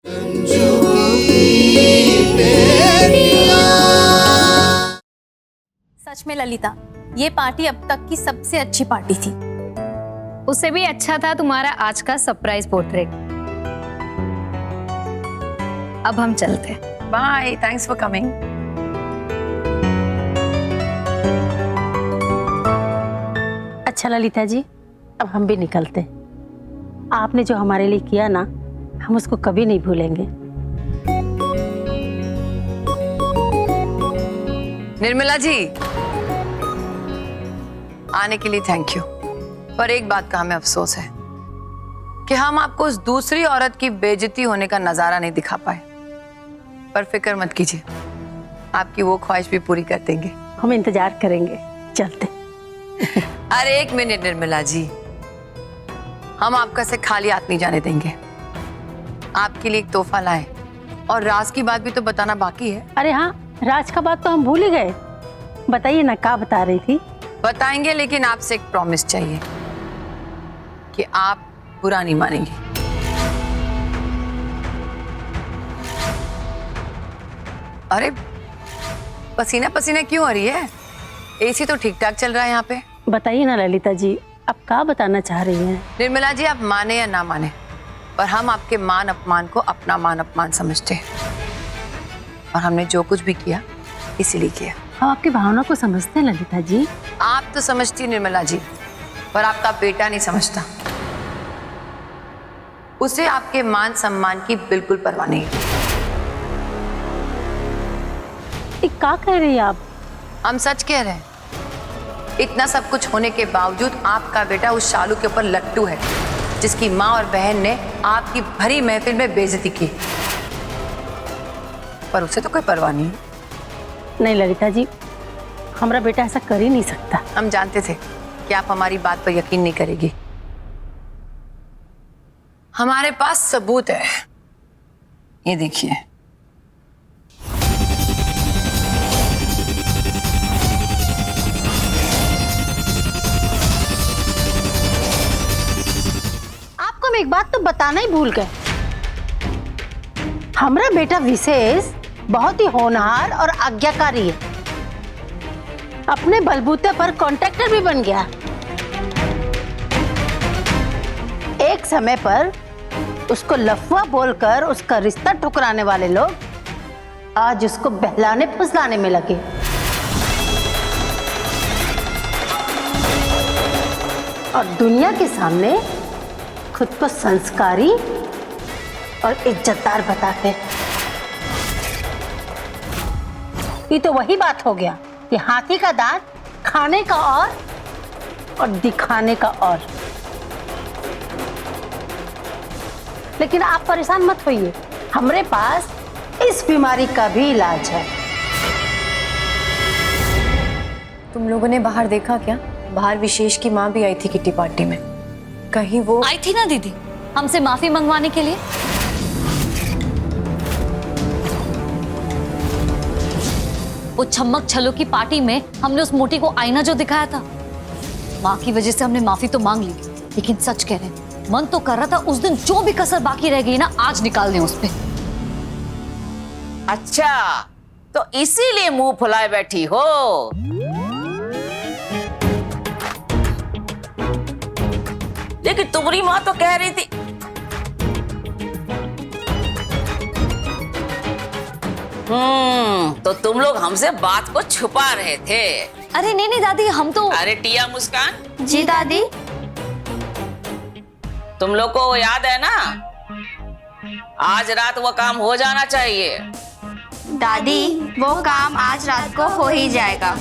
सच में ललिता, ये पार्टी अब तक की सबसे अच्छी पार्टी थी। उससे भी अच्छा था तुम्हारा आज का सरप्राइज पोर्ट्रेट। अब हम चलते हैं। Bye, thanks for coming. अच्छा ललिता जी, अब हम भी निकलते हैं। आपने जो हमारे लिए किया ना, हम उसको कभी नहीं भूलेंगे। निर्मला जी, आने के लिए थैंक यू। पर एक बात का हमें अफसोस है कि हम आपको उस दूसरी औरत की बेइज्जती होने का नजारा नहीं दिखा पाए। पर फिक्र मत कीजिए, आपकी वो ख्वाहिश भी पूरी कर देंगे। हम इंतजार करेंगे, चलते। अरे एक मिनट निर्मला जी, हम आपका से खाली हाथ नहीं जाने देंगे। आपके लिए एक तोहफा लाए और राज की बात भी तो बताना बाकी है। अरे हाँ, राज का बात तो हम भूल ही गए। बताइए ना, क्या बता रही थी? बताएंगे, लेकिन आपसे एक प्रॉमिस चाहिए कि आप बुरा नहीं मानेंगे। अरे पसीना पसीना क्यों हो रही है? एसी तो ठीक ठाक चल रहा है यहाँ पे। बताइए ना ललिता जी, आप क्या बताना चाह रही हैं? निर्मला जी, आप माने या ना माने, पर हम आपके मान अपमान को अपना मान अपमान समझते हैं। और हमने जो कुछ भी किया इसीलिए किया। हम आपकी भावना को समझते हैं ललिता जी। आप तो समझती निर्मला जी, पर आपका बेटा नहीं समझता। उसे आपके मान सम्मान की बिल्कुल परवाह नहीं। क्या कह रही हैं आप? हम सच कह रहे हैं। इतना सब कुछ होने के बावजूद आपका बेटा उस शालू के ऊपर लट्टू है, जिसकी माँ और बहन ने आपकी भरी महफिल में बेइज्जती की। पर उसे तो कोई परवाह नहीं। नहीं ललिता जी, हमारा बेटा ऐसा कर ही नहीं सकता। हम जानते थे कि आप हमारी बात पर यकीन नहीं करेगी। हमारे पास सबूत है, ये देखिए। आपको हम एक बात तो बताना ही भूल गए। हमारा बेटा विशेष बहुत ही होनहार और आज्ञाकारी है। अपने बलबूते पर कॉन्ट्रैक्टर भी बन गया। एक समय पर उसको लफुआ बोलकर उसका रिश्ता ठुकराने वाले लोग आज उसको बहलाने फुसलाने में लगे। और दुनिया के सामने खुद को संस्कारी और इज्जतदार बताते। ये तो वही बात हो गया कि हाथी का दांत खाने का और दिखाने का और। लेकिन आप परेशान मत होइए, हमारे पास इस बीमारी का भी इलाज है। तुम लोगों ने बाहर देखा क्या? बाहर विशेष की माँ भी आई थी किट्टी पार्टी में। कहीं वो आई थी ना दीदी, हमसे माफी मंगवाने के लिए। वो छम्मक छलो की पार्टी में हमने उस मोटी को आईना जो दिखाया था, माँ की वजह से हमने माफी तो मांग ली, लेकिन सच कह रहे हैं, मन तो कर रहा था उस दिन जो भी कसर बाकी रह गई ना, आज निकाल दें उस पे। अच्छा, तो इसीलिए मुंह फुलाए बैठी हो। लेकिन तुम्हारी माँ तो कह रही थी। तो तुम लोग हमसे बात को छुपा रहे थे। अरे नहीं नहीं दादी, हम तो। अरे टिया मुस्कान। जी दादी। तुम लोग को याद है ना, आज रात वो काम हो जाना चाहिए। दादी, वो काम आज रात को हो ही जाएगा।